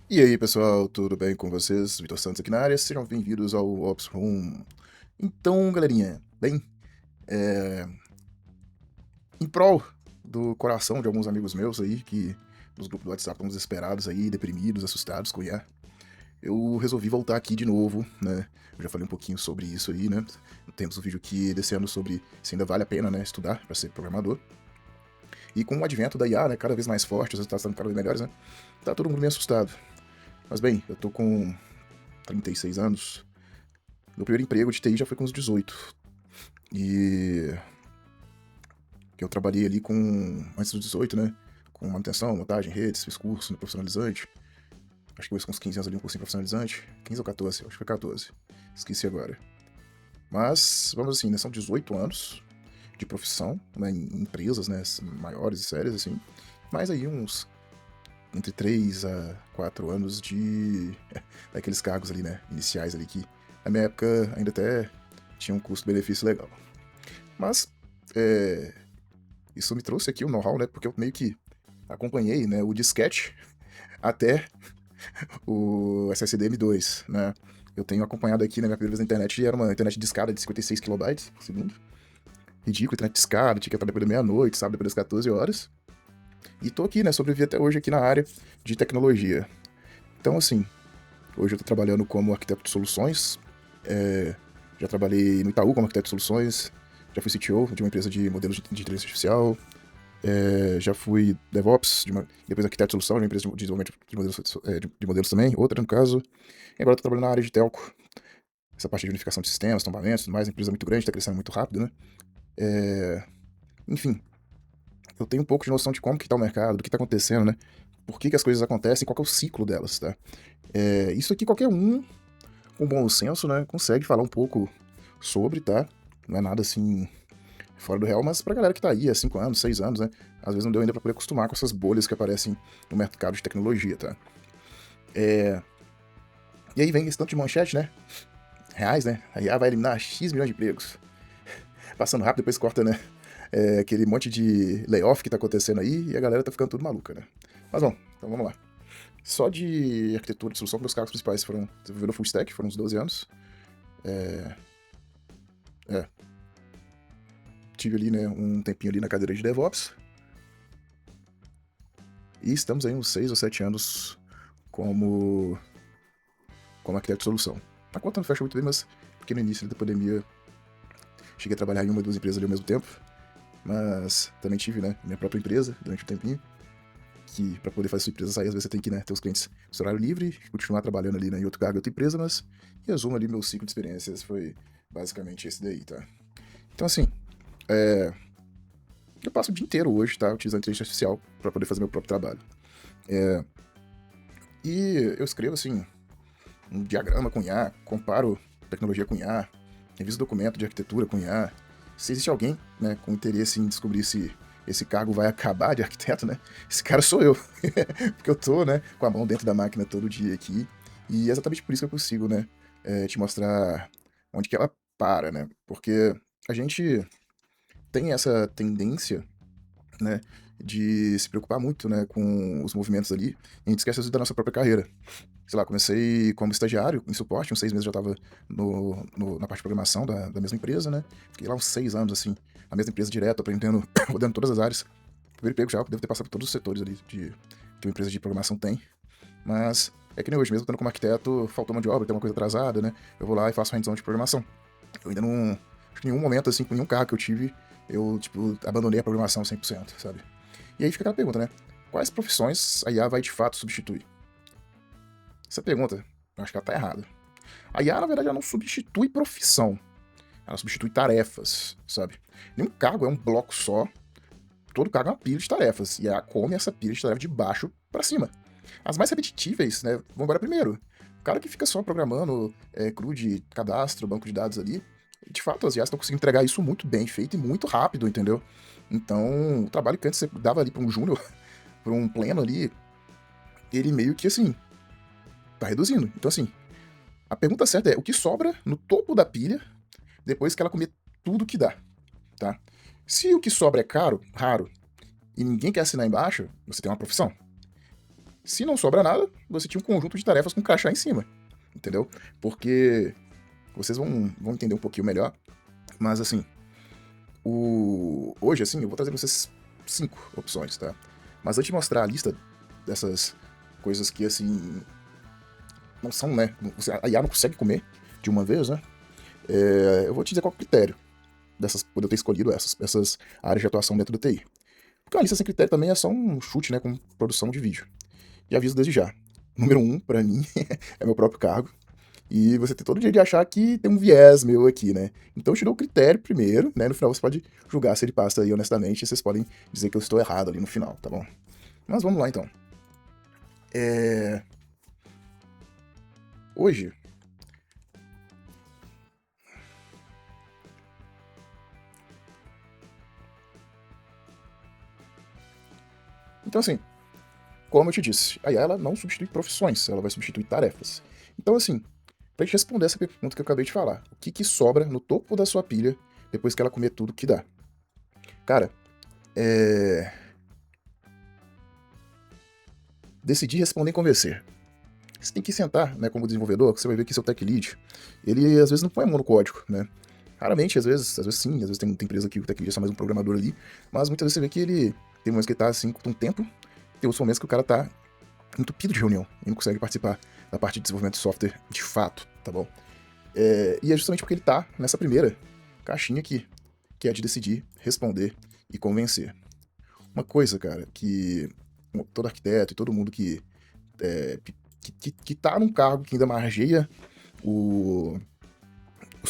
E aí, pessoal, tudo bem com vocês? Vitor Santos aqui na área, sejam bem-vindos ao Ops Room. Então, galerinha, bem, é, em prol do coração de alguns amigos meus aí, que nos grupos do WhatsApp estão desesperados aí, deprimidos, assustados com o IA, eu resolvi voltar aqui de novo, né? Eu já falei um pouquinho sobre isso aí, né? Temos um vídeo aqui desse ano sobre se ainda vale a pena, né, estudar para ser programador. E com o advento da IA, né, cada vez mais forte, os resultados estão cada vez melhores, né? Tá todo mundo meio assustado. Mas bem, eu tô com 36 anos. Meu primeiro emprego de TI já foi com uns 18. E que eu trabalhei ali com, antes dos 18, né? Com manutenção, montagem, redes, fiz curso no profissionalizante. Acho que foi com uns 15 anos ali um cursinho profissionalizante. 15 ou 14, acho que foi 14. Esqueci agora. Mas, vamos assim, né? São 18 anos de profissão, né? Em empresas, né? Maiores e sérias, assim. Mais aí uns entre 3 a 4 anos de daqueles cargos ali, né? Iniciais ali que na minha época ainda até tinha um custo-benefício legal. Mas é, isso me trouxe aqui o know-how, né? Porque eu meio que acompanhei, né, o disquete até o SSD M2, né? Eu tenho acompanhado aqui na minha primeira vez na internet, e era uma internet de escada de 56 kilobytes por segundo. Ridículo, internet de escada, tinha que entrar depois da meia-noite, sabe, depois das 14 horas. E tô aqui, né, sobrevivi até hoje aqui na área de tecnologia. Então, assim, hoje eu tô trabalhando como arquiteto de soluções, já trabalhei no Itaú como arquiteto de soluções, já fui CTO de uma empresa de modelos de inteligência artificial, já fui DevOps, depois arquiteto de solução de uma empresa de desenvolvimento de modelos, de modelos também, outra no caso. E agora estou trabalhando na área de telco, essa parte de unificação de sistemas, tombamentos, tudo mais. A empresa é muito grande, está crescendo muito rápido, né? É, enfim, eu tenho um pouco de noção de como que está o mercado, do que está acontecendo, né? Por que as coisas acontecem, qual que é o ciclo delas, tá? Isso aqui qualquer um com bom senso, né, consegue falar um pouco sobre, tá? Não é nada assim fora do real, mas pra galera que tá aí há 5 anos, 6 anos, né? Às vezes não deu ainda pra poder acostumar com essas bolhas que aparecem no mercado de tecnologia, tá? É... E aí vem esse tanto de manchete, né? Reais, né? A IA vai eliminar X milhões de empregos. Passando rápido, depois corta, né? Aquele monte de layoff que tá acontecendo aí e a galera tá ficando tudo maluca, né? Mas bom, então vamos lá. Só de arquitetura de solução, meus cargos principais foram desenvolvedor full stack, foram uns 12 anos. É, tive ali, né, um tempinho ali na cadeira de DevOps. E estamos aí uns 6 ou 7 anos como, como arquiteto de solução. A conta não fecha muito bem, mas porque no início da pandemia cheguei a trabalhar em uma ou duas empresas ali ao mesmo tempo. Mas também tive, né, minha própria empresa durante um tempinho. Que para poder fazer sua empresa sair, às vezes você tem que, né, ter os clientes no seu horário livre, continuar trabalhando ali, né, em outro cargo, em outra empresa, mas em resumo ali, meu ciclo de experiências foi basicamente esse daí, tá? Então assim, eu passo o dia inteiro hoje, tá, utilizando inteligência artificial para poder fazer meu próprio trabalho. E eu escrevo assim, um diagrama com IA, comparo tecnologia com IA, reviso documento de arquitetura com IA. Se existe alguém, né, com interesse em descobrir se esse cargo vai acabar de arquiteto, né? Esse cara sou eu. Porque eu tô, né, com a mão dentro da máquina todo dia aqui. E é exatamente por isso que eu consigo, né, te mostrar onde que ela para, né? Porque a gente tem essa tendência, né, de se preocupar muito, né, com os movimentos ali, e a gente esquece às vezes da nossa própria carreira. Sei lá, comecei como estagiário em suporte, uns 6 meses já estava na parte de programação da mesma empresa, né? Fiquei lá uns 6 anos, assim, na mesma empresa direto, aprendendo, rodando todas as áreas. Primeiro emprego já, devo ter passado por todos os setores ali que uma empresa de programação tem. Mas é que nem hoje, mesmo estando como arquiteto, faltou mão de obra, tem uma coisa atrasada, né? Eu vou lá e faço hands-on de programação. Eu ainda não. Acho que em nenhum momento, assim, com nenhum carro que eu tive, eu, tipo, abandonei a programação 100%, sabe? E aí fica aquela pergunta, né? Quais profissões a IA vai de fato substituir? Essa pergunta, eu acho que ela tá errada. A IA, na verdade, ela não substitui profissão. Ela substitui tarefas, sabe? Nenhum cargo é um bloco só. Todo cargo é uma pilha de tarefas. E a IA come essa pilha de tarefas de baixo para cima. As mais repetitivas, né, vão embora primeiro. O cara que fica só programando CRUD, cadastro, banco de dados ali, de fato, as IAs estão conseguindo entregar isso muito bem feito e muito rápido, entendeu? Então, o trabalho que antes você dava ali para um júnior, para um pleno ali, ele meio que, assim, tá reduzindo. Então, assim, a pergunta certa é o que sobra no topo da pilha depois que ela comer tudo que dá, tá? Se o que sobra é caro, raro, e ninguém quer assinar embaixo, você tem uma profissão. Se não sobra nada, você tinha um conjunto de tarefas com crachá em cima, entendeu? Porque vocês vão entender um pouquinho melhor, mas assim, hoje, assim, eu vou trazer pra vocês 5 opções, tá? Mas antes de mostrar a lista dessas coisas que, assim, não são, né? A IA não consegue comer de uma vez, né? Eu vou te dizer qual é o critério por eu ter escolhido essas áreas de atuação dentro do TI. Porque uma lista sem critério também é só um chute, né, com produção de vídeo. E aviso desde já. Número 1, pra mim, é meu próprio cargo. E você tem todo o direito de achar que tem um viés meu aqui, né? Então eu te dou o critério primeiro, né? No final você pode julgar se ele passa aí honestamente, e vocês podem dizer que eu estou errado ali no final, tá bom? Mas vamos lá então. Hoje, então assim, como eu te disse, a IA ela não substitui profissões, ela vai substituir tarefas. Então assim, pra gente responder essa pergunta que eu acabei de falar, o que sobra no topo da sua pilha depois que ela comer tudo que dá? Cara, decidir, responder e convencer. Você tem que sentar, né, como desenvolvedor, que você vai ver que seu tech lead, ele às vezes não põe a mão no código, né? Raramente, às vezes sim, às vezes tem empresa que o tech lead é só mais um programador ali, mas muitas vezes você vê que ele tem momentos que ele tá assim com um tempo, tem outros momentos que o cara tá entupido de reunião e não consegue participar da parte de desenvolvimento de software de fato, tá bom? E é justamente porque ele tá nessa primeira caixinha aqui, que é de decidir, responder e convencer. Uma coisa, cara, que todo arquiteto e todo mundo é, que tá num cargo que ainda margeia os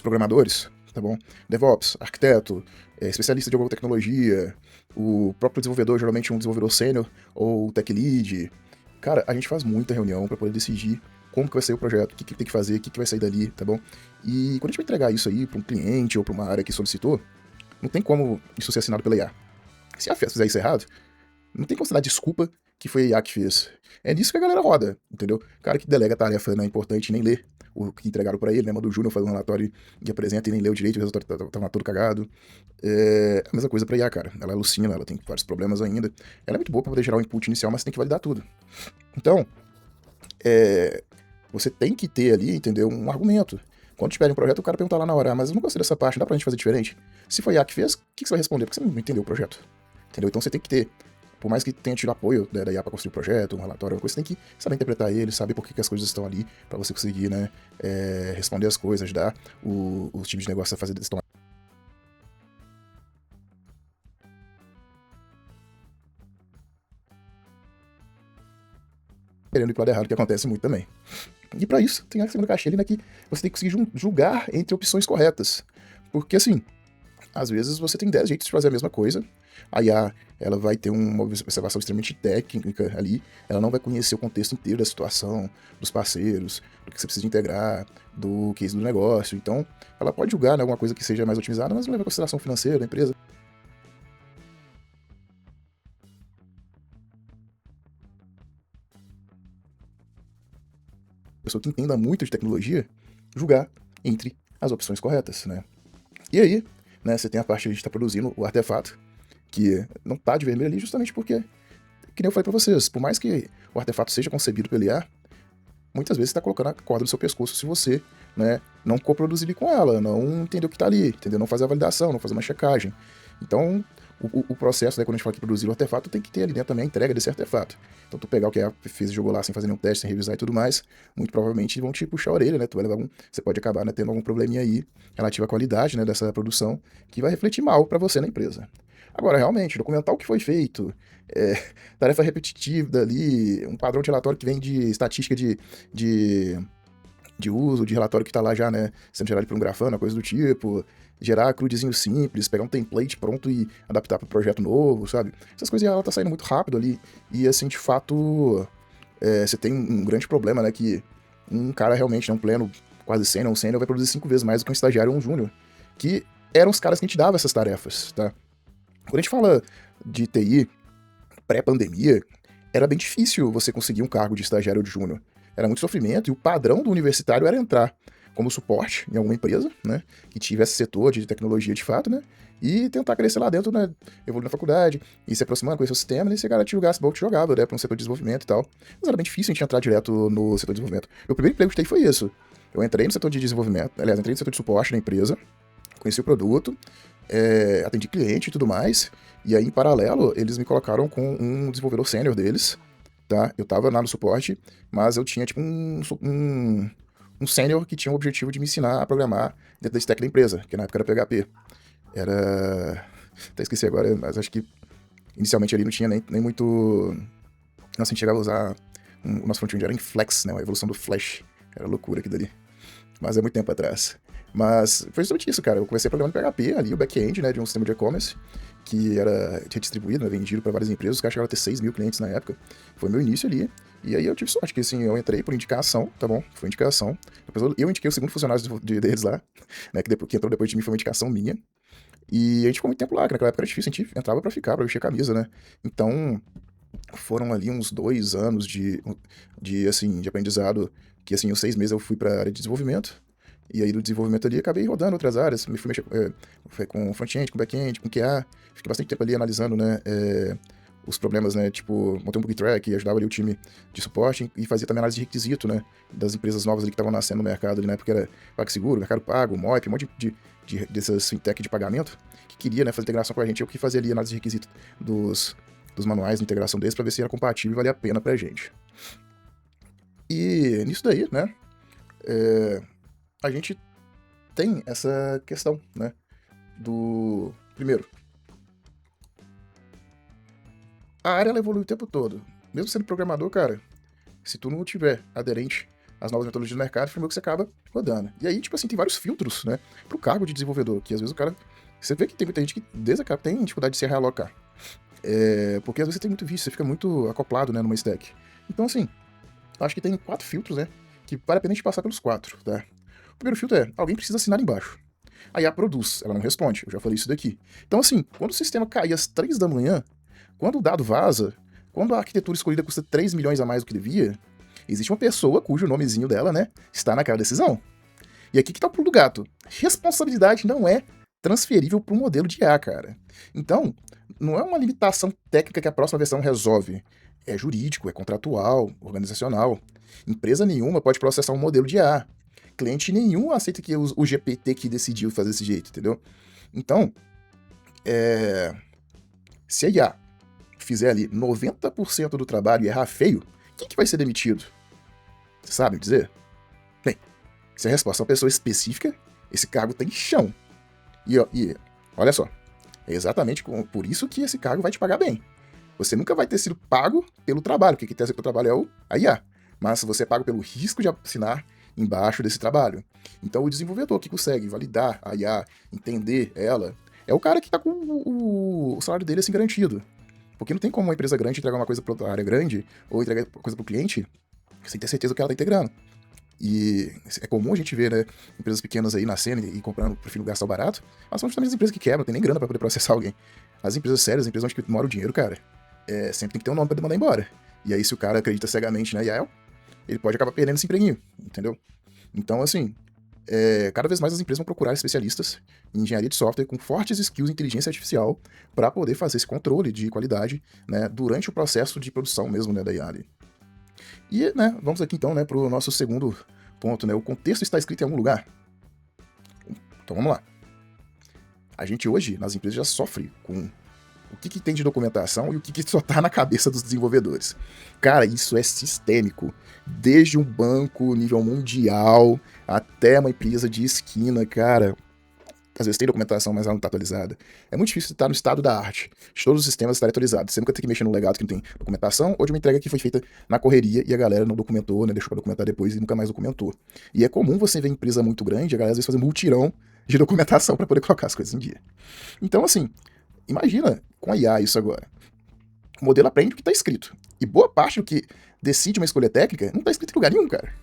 programadores, tá bom? DevOps, arquiteto, especialista de alguma tecnologia, o próprio desenvolvedor, geralmente um desenvolvedor sênior ou tech lead. Cara, a gente faz muita reunião para poder decidir como que vai sair o projeto, o que tem que fazer, o que vai sair dali, tá bom? E quando a gente vai entregar isso aí para um cliente ou para uma área que solicitou, não tem como isso ser assinado pela IA. Se a fizer isso errado, não tem como você dar desculpa que foi a IA que fez. É nisso que a galera roda, entendeu? O cara que delega a tarefa não é importante nem lê o que entregaram pra ele, né? Manda o Júnior fazer um relatório e apresenta e nem leu direito, o resultado tava todo cagado. É a mesma coisa pra IA, cara. Ela alucina, ela tem vários problemas ainda. Ela é muito boa pra poder gerar o input inicial, mas você tem que validar tudo. Então, você tem que ter ali, entendeu? Um argumento. Quando tiver um projeto, o cara pergunta lá na hora, mas eu não gostei dessa parte, dá pra gente fazer diferente? Se foi a IA que fez, o que você vai responder? Porque você não entendeu o projeto. Entendeu? Então você tem que ter, por mais que tenha tido apoio da IA para construir o projeto, um relatório, uma coisa, você tem que saber interpretar ele, saber por que as coisas estão ali, para você conseguir, né, responder as coisas, ajudar os times de negócio a fazer decisão. Querendo ir pro lado errado, que acontece muito também. E para isso, tem a segunda caixinha ali, né, que você tem que conseguir julgar entre opções corretas. Porque, assim, às vezes você tem 10 jeitos de fazer a mesma coisa, a IA ela vai ter uma observação extremamente técnica ali, ela não vai conhecer o contexto inteiro da situação, dos parceiros, do que você precisa integrar, do case do negócio. Então, ela pode julgar, né, alguma coisa que seja mais otimizada, mas não leva em consideração financeira da empresa. Pessoa que entenda muito de tecnologia, julgar entre as opções corretas, né? E aí, né, você tem a parte que a gente está produzindo o artefato, que não tá de vermelho ali justamente porque, que nem eu falei para vocês, por mais que o artefato seja concebido pelo IA, muitas vezes você está colocando a corda no seu pescoço se você, né, não coproduzir ali com ela, não entender o que está ali, entendeu? Não fazer a validação, não fazer uma checagem. Então, o processo, né, quando a gente fala de produzir o artefato, tem que ter ali dentro também a entrega desse artefato. Então, tu pegar o que a fez e jogou lá sem fazer nenhum teste, sem revisar e tudo mais, muito provavelmente vão te puxar a orelha, né? Tu vai levar você pode acabar, né, tendo algum probleminha aí relativo à qualidade, né, dessa produção, que vai refletir mal para você na empresa. Agora, realmente, documentar o que foi feito, é, tarefa repetitiva ali, um padrão de relatório que vem de estatística de, de uso, de relatório que está lá já, né, sendo gerado por um Grafana, coisa do tipo, gerar crudezinho simples, pegar um template pronto e adaptar para o projeto novo, sabe? Essas coisas ela tá saindo muito rápido ali, e assim, de fato, você tem um grande problema, né, que um cara realmente, né, um pleno, quase sênior, um sênior vai produzir 5 vezes mais do que um estagiário ou um júnior, que eram os caras que a gente dava essas tarefas, tá? Quando a gente fala de TI pré-pandemia, era bem difícil você conseguir um cargo de estagiário ou de júnior. Era muito sofrimento e o padrão do universitário era entrar. como suporte em alguma empresa, né, que tivesse setor de tecnologia de fato, né, e tentar crescer lá dentro, né, evoluir na faculdade, e se aproximando, conhecer o sistema, e se garantir o gasto bom que jogava, né, para um setor de desenvolvimento e tal. Mas era bem difícil a gente entrar direto no setor de desenvolvimento. Meu primeiro emprego que eu foi isso. Eu entrei no setor de desenvolvimento, aliás, entrei no setor de suporte da empresa, conheci o produto, atendi cliente e tudo mais, e aí, em paralelo, eles me colocaram com um desenvolvedor sênior deles, tá? Eu tava lá no suporte, mas eu tinha, tipo, um sênior que tinha o objetivo de me ensinar a programar dentro da stack da empresa, que na época era PHP. Era... Até esqueci agora, mas acho que inicialmente ali não tinha nem muito... Nossa, a gente chegava a usar... O nosso front-end era em Flex, né? A evolução do Flash. Era loucura aquilo dali. Mas é muito tempo atrás. Mas foi justamente isso, cara. Eu comecei programando em PHP ali, o back-end, né, de um sistema de e-commerce, que tinha distribuído, né, vendido para várias empresas. Os caras chegaram a ter 6 mil clientes na época. Foi meu início ali. E aí eu tive sorte, que assim, eu entrei por indicação, tá bom? Foi indicação. Depois eu indiquei o segundo funcionário deles lá, né, que entrou depois de mim, foi uma indicação minha. E a gente ficou muito tempo lá, que naquela época era difícil, a gente entrava pra ficar, pra vestir a camisa, né? Então, foram ali uns 2 anos assim, de aprendizado, que assim, uns 6 meses eu fui pra área de desenvolvimento, e aí do desenvolvimento ali acabei rodando outras áreas, me fui mexer foi com front-end, com back-end, com QA, fiquei bastante tempo ali analisando, né, os problemas, né, tipo, montei um bug track e ajudava ali o time de suporte e fazia também análise de requisito, né, das empresas novas ali que estavam nascendo no mercado ali, né, porque era PagSeguro, Mercado Pago, Moip, um monte dessas fintech de pagamento, que queria, né, fazer integração com a gente. Eu que fazia ali análise de requisito dos manuais de integração deles para ver se era compatível e valia a pena pra gente. E nisso daí, né, a gente tem essa questão, né, primeiro, a área ela evolui o tempo todo. Mesmo sendo programador, cara, se tu não tiver aderente às novas metodologias do mercado, primeiro que você acaba rodando. E aí, tipo assim, tem vários filtros, né, pro cargo de desenvolvedor, que às vezes o cara... Você vê que tem muita gente que desde a tem dificuldade de se realocar. Porque às vezes você tem muito vício, você fica muito acoplado, né, numa stack. Então, assim, acho que tem 4 filtros, né, que vale a pena a gente passar pelos 4, tá? O primeiro filtro é, alguém precisa assinar embaixo. A IA produz, ela não responde, eu já falei isso daqui. Então, assim, quando o sistema cair às 3 da manhã, quando o dado vaza, quando a arquitetura escolhida custa 3 milhões a mais do que devia, existe uma pessoa cujo nomezinho dela, né, está naquela decisão. E aqui que tá o pulo do gato. Responsabilidade não é transferível para um modelo de IA, cara. Então, não é uma limitação técnica que a próxima versão resolve. É jurídico, é contratual, organizacional. Empresa nenhuma pode processar um modelo de IA. Cliente nenhum aceita que o GPT que decidiu fazer desse jeito, entendeu? Então, se a IA fizer ali 90% do trabalho e errar feio, quem que vai ser demitido? Você sabe dizer? Bem, se a resposta é uma pessoa específica, esse cargo tem chão. E olha só, é exatamente por isso que esse cargo vai te pagar bem. Você nunca vai ter sido pago pelo trabalho, porque quem tem que ter o trabalho é a IA. Mas você é pago pelo risco de assinar embaixo desse trabalho. Então o desenvolvedor que consegue validar a IA, entender ela, é o cara que está com o salário dele assim garantido. Porque não tem como uma empresa grande entregar uma coisa para outra área grande, ou entregar coisa para o cliente, sem ter certeza que ela está integrando. E é comum a gente ver, né, empresas pequenas aí nascendo e comprando, prefiro gastar o barato, mas são justamente as empresas que quebram, não tem nem grana para poder processar alguém. As empresas sérias, as empresas onde mora o dinheiro, cara, sempre tem que ter um nome para mandar embora. E aí, se o cara acredita cegamente na IA, ele pode acabar perdendo esse empreguinho, entendeu? Então, assim, cada vez mais as empresas vão procurar especialistas em engenharia de software com fortes skills em inteligência artificial para poder fazer esse controle de qualidade, né, durante o processo de produção mesmo, né, da IA ali. E, né, vamos aqui então, né, para o nosso segundo ponto, né, o contexto está escrito em algum lugar. Então vamos lá. A gente hoje, nas empresas, já sofre com o que tem de documentação e o que só tá na cabeça dos desenvolvedores. Cara, isso é sistêmico. Desde um banco nível mundial até uma empresa de esquina, cara. Às vezes tem documentação, mas ela não está atualizada. É muito difícil estar no estado da arte, de todos os sistemas estarem atualizados. Você nunca tem que mexer num legado que não tem documentação, ou de uma entrega que foi feita na correria e a galera não documentou, né, deixou para documentar depois e nunca mais documentou. E é comum você ver empresa muito grande, a galera às vezes fazer multirão de documentação para poder colocar as coisas em dia. Então, assim, imagina com a IA isso agora. O modelo aprende o que está escrito. E boa parte do que decide uma escolha técnica não está escrito em lugar nenhum, cara.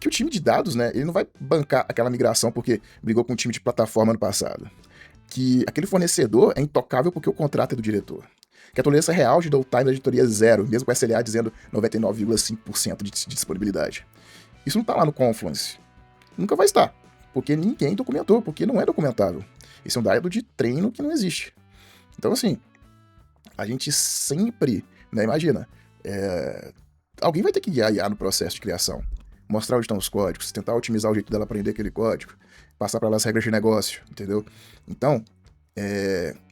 Que o time de dados, né, ele não vai bancar aquela migração porque brigou com o time de plataforma no passado. Que aquele fornecedor é intocável porque o contrato é do diretor. Que a tolerância real de downtime da editoria é 0, mesmo com a SLA dizendo 99,5% de disponibilidade. Isso não tá lá no Confluence. Nunca vai estar, porque ninguém documentou, porque não é documentável. Esse é um dado de treino que não existe. Então, assim, a gente sempre, né, imagina, alguém vai ter que guiar a IA no processo de criação, mostrar onde estão os códigos, tentar otimizar o jeito dela aprender aquele código, passar para ela as regras de negócio, entendeu? Então,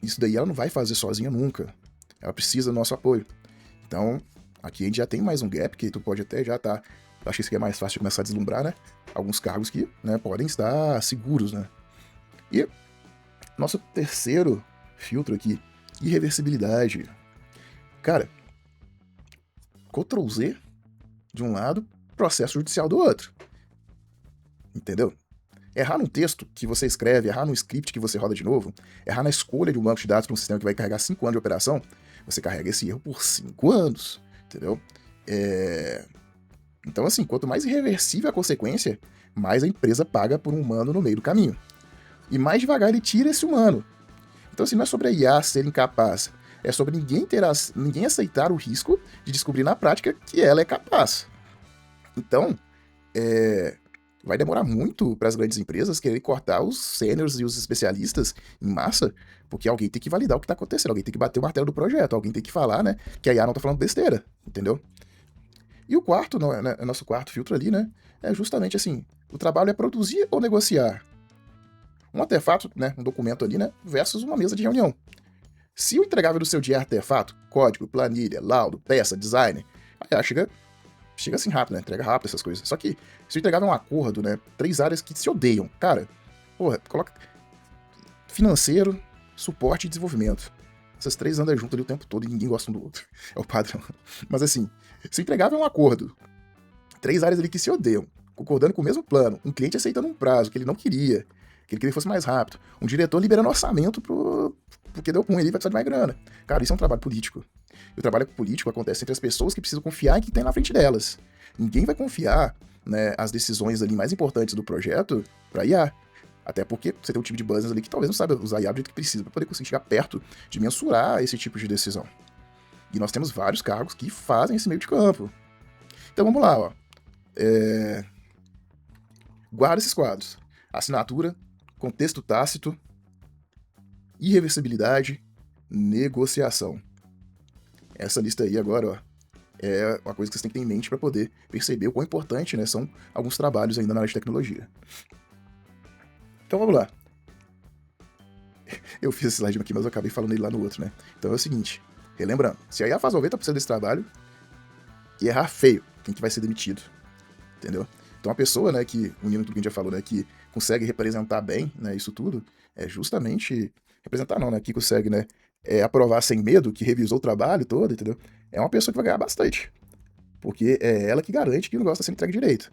isso daí ela não vai fazer sozinha nunca. Ela precisa do nosso apoio. Então, aqui a gente já tem mais um gap que tu pode até já estar. Acho que isso aqui é mais fácil de começar a deslumbrar, né? Alguns cargos que, né, podem estar seguros, né? E nosso terceiro filtro aqui, irreversibilidade. Cara, Ctrl Z de um lado, processo judicial do outro. Entendeu? Errar num texto que você escreve, errar num script que você roda de novo, errar na escolha de um banco de dados para um sistema que vai carregar 5 anos de operação, você carrega esse erro por 5 anos, entendeu? Então, assim, quanto mais irreversível a consequência, mais a empresa paga por um humano no meio do caminho. E mais devagar ele tira esse humano. Então, assim, não é sobre a IA ser incapaz, é sobre ninguém aceitar o risco de descobrir na prática que ela é capaz. Então, vai demorar muito para as grandes empresas quererem cortar os sêniors e os especialistas em massa, porque alguém tem que validar o que está acontecendo, alguém tem que bater o martelo do projeto, alguém tem que falar, né, que a IA não está falando besteira, entendeu? E o quarto, nosso quarto filtro ali, né, é justamente assim, o trabalho é produzir ou negociar um artefato, né, um documento ali, né, versus uma mesa de reunião. Se o entregável do seu dia é artefato, código, planilha, laudo, peça, design, a IA chega assim rápido, né? Entrega rápido essas coisas. Só que se o entregável é um acordo, né? 3 áreas que se odeiam. Cara, porra, coloca financeiro, suporte e desenvolvimento. Essas 3 andam junto ali o tempo todo e ninguém gosta um do outro. É o padrão. Mas assim, se o entregável é um acordo, 3 áreas ali que se odeiam, concordando com o mesmo plano, um cliente aceitando um prazo que ele não queria, que ele queria que fosse mais rápido, um diretor liberando orçamento porque deu ruim ali, vai precisar de mais grana. Cara, isso é um trabalho político. E o trabalho político acontece entre as pessoas que precisam confiar em quem tem na frente delas. Ninguém vai confiar, né, as decisões ali mais importantes do projeto para IA. Até porque você tem um time de business ali que talvez não saiba usar IA do jeito que precisa para poder conseguir chegar perto de mensurar esse tipo de decisão. E nós temos vários cargos que fazem esse meio de campo. Então vamos lá, ó. Guarda esses quadros. Assinatura, contexto tácito, irreversibilidade, negociação. Essa lista aí agora, ó, é uma coisa que você tem que ter em mente para poder perceber o quão importante, né, são alguns trabalhos ainda na área de tecnologia. Então vamos lá. Eu fiz esse slide aqui, mas eu acabei falando ele lá no outro, né? Então é o seguinte, relembrando, se a IA faz 90% desse trabalho, e errar feio, quem que vai ser demitido? Entendeu? Então a pessoa, né, que, unindo tudo que a gente já falou, né, que consegue representar bem, né, isso tudo, é justamente, representar não, né, que consegue, né, aprovar sem medo, que revisou o trabalho todo, entendeu? É uma pessoa que vai ganhar bastante, porque é ela que garante que o negócio está sendo entregue direito.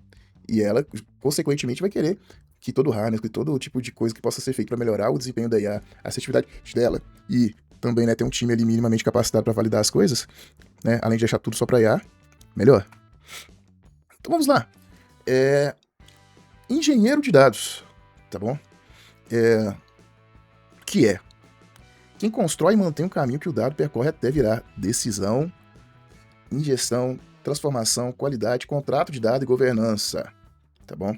E ela, consequentemente, vai querer que todo harness, que todo tipo de coisa que possa ser feito para melhorar o desempenho da IA, a assertividade dela, e também, né, ter um time ali minimamente capacitado para validar as coisas, né, além de deixar tudo só para IA, melhor. Então vamos lá. Engenheiro de dados, tá bom? Que é quem constrói e mantém o caminho que o dado percorre até virar decisão, injeção, transformação, qualidade, contrato de dado e governança, tá bom?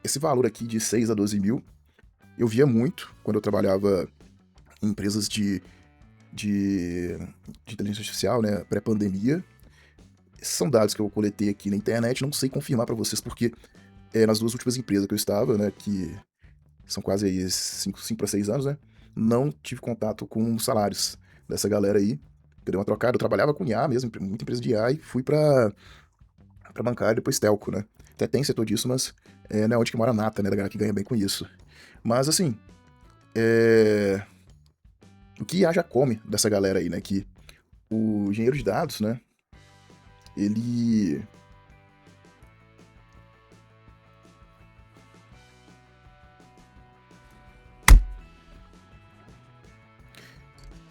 Esse valor aqui de 6 a 12 mil, eu via muito quando eu trabalhava em empresas de inteligência artificial, né, pré-pandemia. Esses são dados que eu coletei aqui na internet, não sei confirmar para vocês, porque nas 2 últimas empresas que eu estava, né, que são quase aí 5 para 6 anos, né, não tive contato com os salários dessa galera aí. Eu dei uma trocada, eu trabalhava com IA mesmo, muita empresa de IA, e fui para bancária, depois telco, né. Até tem setor disso, mas não é onde que mora a nata, né, da galera que ganha bem com isso. Mas, assim, o que IA já come dessa galera aí, né, que o engenheiro de dados, né, ele...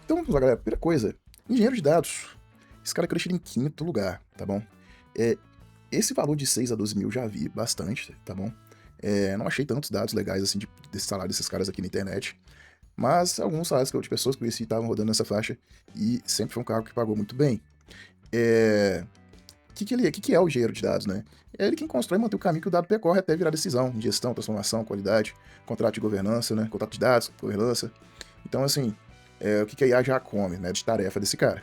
Então vamos lá, galera. Primeira coisa, engenheiro de dados. Esse cara que eu deixei em 5º lugar, tá bom? Esse valor de 6 a 12 mil já vi bastante, tá bom? Não achei tantos dados legais assim desse salário desses caras aqui na internet. Mas alguns salários de pessoas que eu conheci estavam rodando nessa faixa e sempre foi um cargo que pagou muito bem. que é o engenheiro de dados, né? É ele quem constrói e mantém o caminho que o dado percorre até virar decisão, gestão, transformação, qualidade, contrato de governança, né? Contrato de dados, governança. Então, assim, o que a IA já come, né? De tarefa desse cara.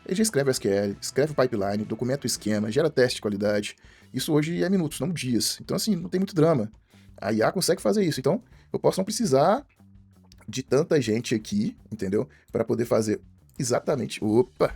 Ele já escreve SQL, escreve o pipeline, documenta o esquema, gera teste de qualidade. Isso hoje é minutos, não dias. Então, assim, não tem muito drama. A IA consegue fazer isso. Então, eu posso não precisar de tanta gente aqui, entendeu? Para poder fazer exatamente. Opa!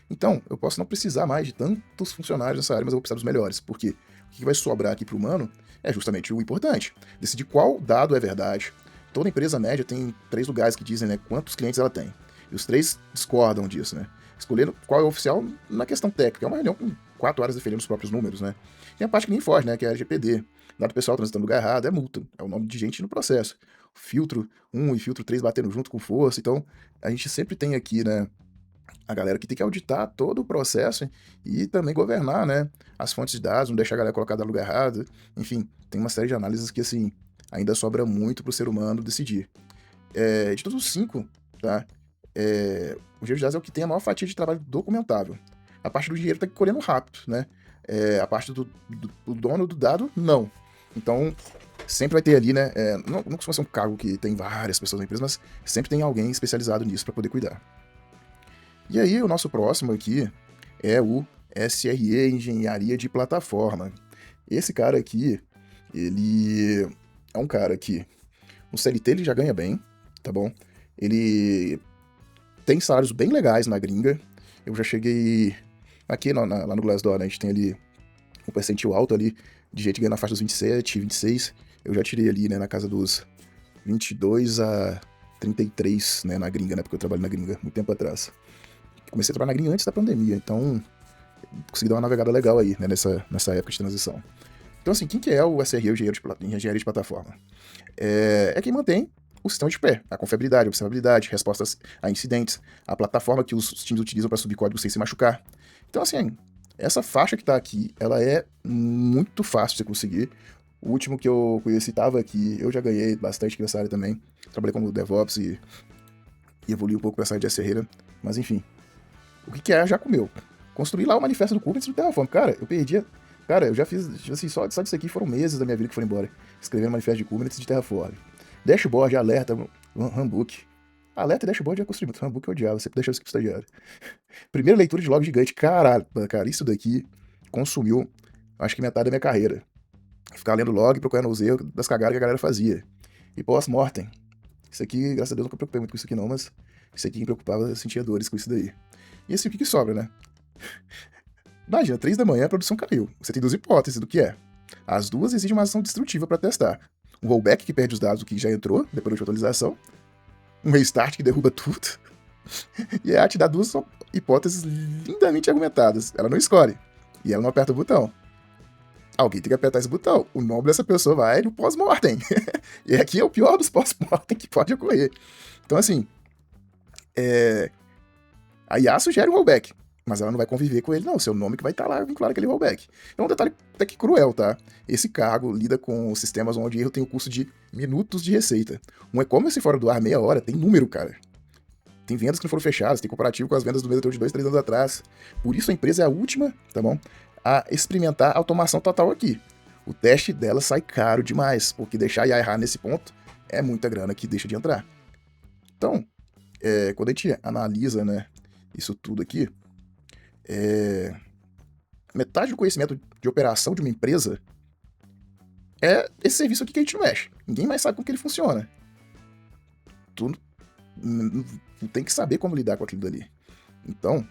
Então, eu posso não precisar mais de tantos funcionários nessa área, mas eu vou precisar dos melhores. Por quê? O que vai sobrar aqui para o humano é justamente o importante. Decidir qual dado é verdade. Toda empresa média tem 3 lugares que dizem, né, quantos clientes ela tem. E os 3 discordam disso, né? Escolhendo qual é o oficial na questão técnica. É uma reunião com 4 horas defendendo os próprios números, né? Tem a parte que nem foge, né? Que é a LGPD. Dado pessoal transitando no lugar errado é multa. É o nome de gente no processo. Filtro 1 e filtro 3 batendo junto com força. Então, a gente sempre tem aqui, né, a galera que tem que auditar todo o processo e também governar, né, as fontes de dados, não deixar a galera colocada no lugar errado. Enfim, tem uma série de análises que, assim, ainda sobra muito para o ser humano decidir. De todos os 5, tá, o engenheiro de dados é o que tem a maior fatia de trabalho documentável. A parte do engenheiro tá colhendo rápido, né? A parte do dono do dado, não. Então, sempre vai ter ali, né? Não costuma ser um cargo que tem várias pessoas na empresa, mas sempre tem alguém especializado nisso para poder cuidar. E aí, o nosso próximo aqui é o SRE, Engenharia de Plataforma. Esse cara aqui, ele é um cara que no CLT ele já ganha bem, tá bom? Ele tem salários bem legais na gringa. Eu já cheguei aqui lá no Glassdoor, né? A gente tem ali um percentil alto ali de gente ganhando na faixa dos 27, 26. Eu já tirei ali, né, na casa dos 22 a 33, né, na gringa, né? Porque eu trabalho na gringa muito tempo atrás. Comecei a trabalhar na gringa antes da pandemia, então consegui dar uma navegada legal aí, né, nessa época de transição. Então, assim, quem que é o SRE, o engenheiro de plataforma? É quem mantém o sistema de pé, a confiabilidade, a observabilidade, respostas a incidentes, a plataforma que os times utilizam para subir código sem se machucar. Então, assim, essa faixa que está aqui, ela é muito fácil de você conseguir. O último que eu conheci estava aqui, eu já ganhei bastante nessa área também. Trabalhei como DevOps e evolui um pouco para essa área de SRE, mas enfim. O que é já comeu? Construir lá o manifesto do Kubernetes do Terraform. Cara, eu perdia. Cara, eu já fiz, assim, só disso aqui foram meses da minha vida que foram embora. Escrevendo manifesto de Kubernetes de Terraform. Dashboard, alerta, handbook. Alerta e dashboard já construí muito. Handbook eu odiava, sempre deixava isso aqui pro estagiário. Primeira leitura de log gigante. Caralho, cara, isso daqui consumiu, acho que metade da minha carreira. Ficar lendo log, procurando os erros das cagadas que a galera fazia. E pós-mortem. Isso aqui, graças a Deus, nunca me preocupei muito com isso aqui não, mas isso aqui me preocupava, eu sentia dores com isso daí. E assim, o que sobra, né? Imagina, 3 da manhã a produção caiu. Você tem 2 hipóteses do que é. As duas exigem uma ação destrutiva para testar. Um rollback que perde os dados do que já entrou, depois de atualização. Um restart que derruba tudo. E a arte dá 2 hipóteses lindamente argumentadas. Ela não escolhe. E ela não aperta o botão. Alguém tem que apertar esse botão. O nome dessa pessoa vai no pós-mortem. E aqui é o pior dos pós-mortem que pode ocorrer. Então, assim, a IA sugere um rollback, mas ela não vai conviver com ele, não. Seu nome que vai estar lá vinculado àquele rollback. É um detalhe até que cruel, tá? Esse cargo lida com sistemas onde erro tem o custo de minutos de receita. Um e-commerce fora do ar, meia hora, tem número, cara. Tem vendas que não foram fechadas, tem comparativo com as vendas do mês de 2, 3 anos atrás. Por isso a empresa é a última, tá bom, a experimentar a automação total aqui. O teste dela sai caro demais, porque deixar a IA errar nesse ponto é muita grana que deixa de entrar. Então, quando a gente analisa, né, isso tudo aqui, metade do conhecimento de operação de uma empresa é esse serviço aqui que a gente não mexe. Ninguém mais sabe como que ele funciona. Tu tem que saber como lidar com aquilo dali. Então,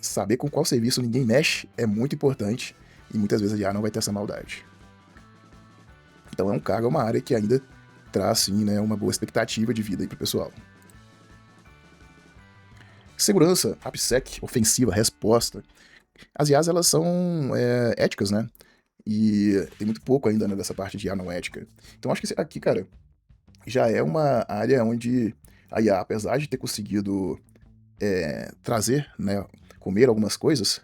saber com qual serviço ninguém mexe é muito importante e muitas vezes a IA não vai ter essa maldade. Então é um cargo, é uma área que ainda traz, sim, né, uma boa expectativa de vida aí pro pessoal. Segurança, AppSec, ofensiva, resposta. As IAs, elas são éticas, né? E tem muito pouco ainda, né, dessa parte de IA não ética. Então acho que aqui, cara, já é uma área onde a IA, apesar de ter conseguido trazer, né, comer algumas coisas,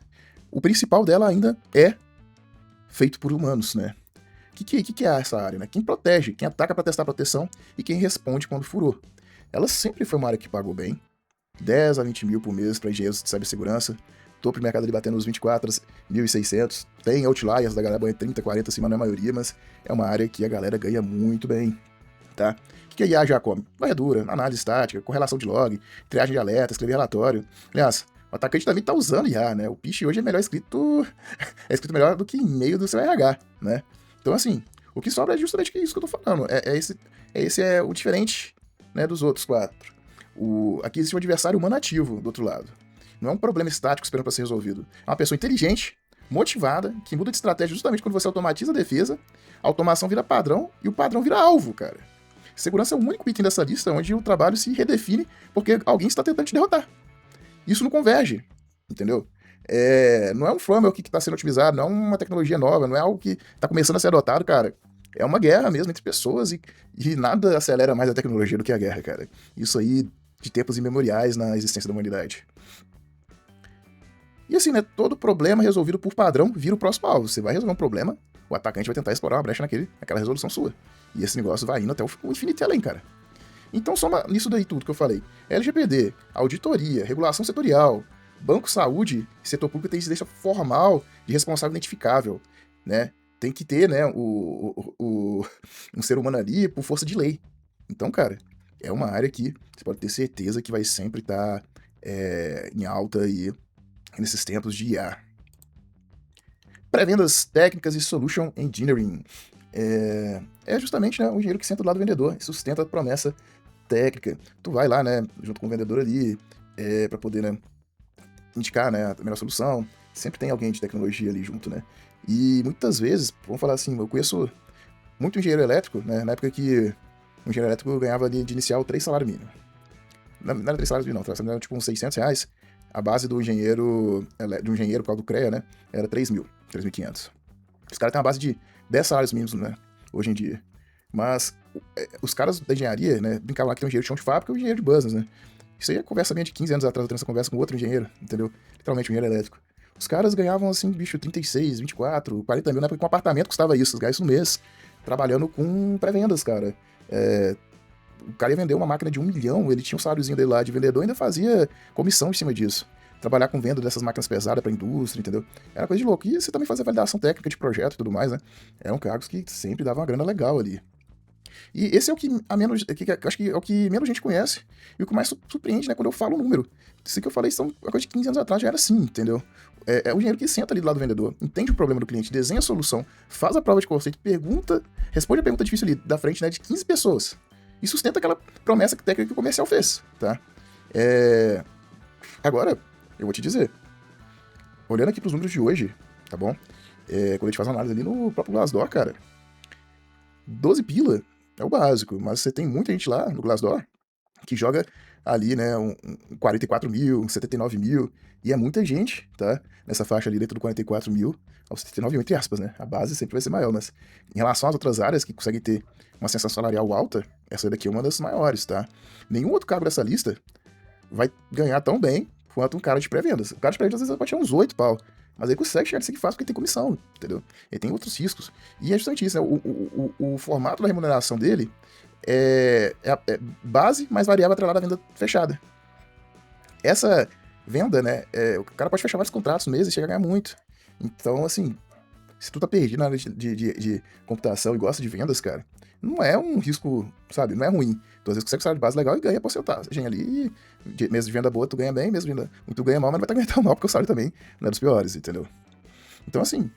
o principal dela ainda é feito por humanos, né? O que é essa área, né? Quem protege, quem ataca para testar a proteção e quem responde quando furou. Ela sempre foi uma área que pagou bem, 10 a 20 mil por mês para engenheiros de cibersegurança, topo de mercado ali batendo os 24.600. Tem outliers da galera ganha 30, 40 acima, não é a maioria, mas é uma área que a galera ganha muito bem, tá? O que a IA já come? Varredura, análise estática, correlação de log, triagem de alerta, escrever relatório. Aliás, o atacante também tá usando IA, né? O pitch hoje é melhor escrito, é escrito melhor do que e-mail do seu RH, né? Então, assim, o que sobra é justamente isso que eu tô falando. Esse é o diferente, né, dos outros 4. Aqui existe um adversário humano ativo do outro lado. Não é um problema estático esperando para ser resolvido. É uma pessoa inteligente, motivada, que muda de estratégia justamente quando você automatiza a defesa, a automação vira padrão e o padrão vira alvo, cara. Segurança é o único item dessa lista onde o trabalho se redefine porque alguém está tentando te derrotar. Isso não converge, entendeu? Não é um framework que está sendo otimizado, não é uma tecnologia nova, não é algo que está começando a ser adotado, cara. É uma guerra mesmo entre pessoas e nada acelera mais a tecnologia do que a guerra, cara. Isso aí de tempos imemoriais na existência da humanidade. E assim, né, todo problema resolvido por padrão vira o próximo alvo. Você vai resolver um problema, o atacante vai tentar explorar uma brecha naquela resolução sua. E esse negócio vai indo até o infinito e além, cara. Então soma nisso daí tudo que eu falei. LGPD, auditoria, regulação setorial, banco, saúde, setor público tem incidência formal de responsável identificável, né? Tem que ter, né, um ser humano ali por força de lei. Então, cara, é uma área que você pode ter certeza que vai sempre estar em alta aí nesses tempos de IA. Pré-vendas técnicas e solution engineering. É justamente, né, o engenheiro que senta do lado do vendedor e sustenta a promessa técnica. Tu vai lá, né, junto com o vendedor ali, para poder, né, indicar, né, a melhor solução. Sempre tem alguém de tecnologia ali junto, né? E muitas vezes, vamos falar assim, eu conheço muito engenheiro elétrico, né, na época que o engenheiro elétrico ganhava ali de inicial 3 salários mínimos. Não era 3 salários mínimos, não, era tipo uns R$600. A base do engenheiro, por causa do CREA, né, era 3.000, 3.500. Os caras têm uma base de 10 salários mínimos, né, hoje em dia. Mas os caras da engenharia, né, brincavam lá que tem um engenheiro de chão de fábrica e um engenheiro de business, né. Isso aí é conversa minha de 15 anos atrás, eu tenho essa conversa com outro engenheiro, entendeu? Literalmente um engenheiro elétrico. Os caras ganhavam, assim, bicho, 36, 24, 40 mil, na época que um apartamento custava isso, os ganham isso no mês, trabalhando com pré-vendas, cara. O cara ia vender uma máquina de 1 milhão, ele tinha um saláriozinho dele lá de vendedor e ainda fazia comissão em cima disso. Trabalhar com venda dessas máquinas pesadas pra indústria, entendeu? Era coisa de louco. E você também fazia validação técnica de projeto e tudo mais, né? Eram cargos que sempre davam uma grana legal ali. E esse é o que acho que é o que menos gente conhece e o que mais surpreende, né, quando eu falo o número. Isso que eu falei são uma coisa de 15 anos atrás já era assim, entendeu? É o engenheiro que senta ali do lado do vendedor, entende o problema do cliente, desenha a solução, faz a prova de conceito, responde a pergunta difícil ali da frente, né, de 15 pessoas e sustenta aquela promessa técnica que o comercial fez, tá? Agora, eu vou te dizer, olhando aqui pros números de hoje, tá bom? Quando a gente faz uma análise ali no próprio Glassdoor, cara, 12 pila é o básico, mas você tem muita gente lá no Glassdoor que joga ali, né, um 44 mil, 79 mil, e é muita gente, tá? Nessa faixa ali dentro do 44 mil aos 79 mil, entre aspas, né? A base sempre vai ser maior, mas em relação às outras áreas que conseguem ter uma ascensão salarial alta, essa daqui é uma das maiores, tá? Nenhum outro cargo dessa lista vai ganhar tão bem quanto um cara de pré-vendas. O cara de pré-vendas às vezes pode tirar uns 8 pau, mas ele consegue chegar nisso aqui fácil porque tem comissão, entendeu? Ele tem outros riscos. E é justamente isso, né? O formato da remuneração dele é base mais variável atrelada à venda fechada. Essa venda, né, o cara pode fechar vários contratos no mês e chega a ganhar muito. Então, assim, se tu tá perdido na área de computação e gosta de vendas, cara, não é um risco, sabe, não é ruim. Tu às vezes consegue salário de base legal e ganha porcentagem ali, mês de venda boa tu ganha bem, mês de venda tu ganha mal, mas não vai estar ganhando tão mal, porque o salário também não é dos piores, entendeu? Então, assim,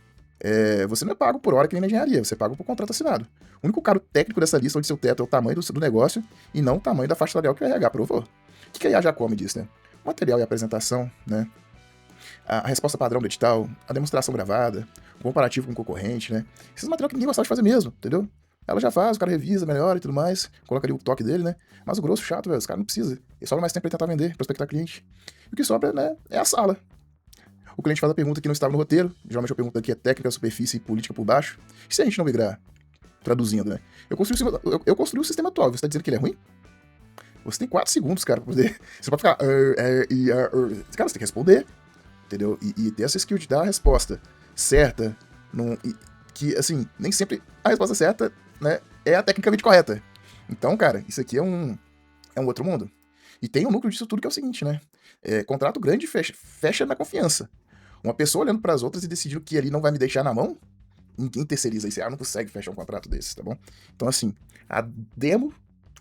você não é pago por hora que nem na engenharia, você é pago por contrato assinado. O único cargo técnico dessa lista onde seu teto é o tamanho do negócio e não o tamanho da faixa salarial que o RH aprovou. O que a IA já come disso, né? O material e a apresentação, né? A resposta padrão do edital, a demonstração gravada, o comparativo com o concorrente, né? Esses material que ninguém gostava de fazer mesmo, entendeu? Ela já faz, o cara revisa, melhora e tudo mais, coloca ali o toque dele, né? Mas o grosso chato, velho, os caras não precisam. Ele sobra mais tempo pra tentar vender, prospectar cliente. E o que sobra, né, é a sala. O cliente faz a pergunta que não estava no roteiro, geralmente a pergunta aqui é técnica, superfície e política por baixo. E se a gente não migrar? Traduzindo, né? Eu construí o sistema atual, você tá dizendo que ele é ruim? Você tem 4 segundos, cara, pra poder... Você pode ficar... Cara, você tem que responder, entendeu? E ter essa skill de dar a resposta certa, que, assim, nem sempre a resposta certa, né, é a tecnicamente correta. Então, cara, isso aqui é um outro mundo. E tem um núcleo disso tudo que é o seguinte, né? Contrato grande fecha na confiança. Uma pessoa olhando para as outras e decidindo que ali não vai me deixar na mão, ninguém terceiriza isso. A IA não consegue fechar um contrato desse, tá bom? Então, assim, a demo,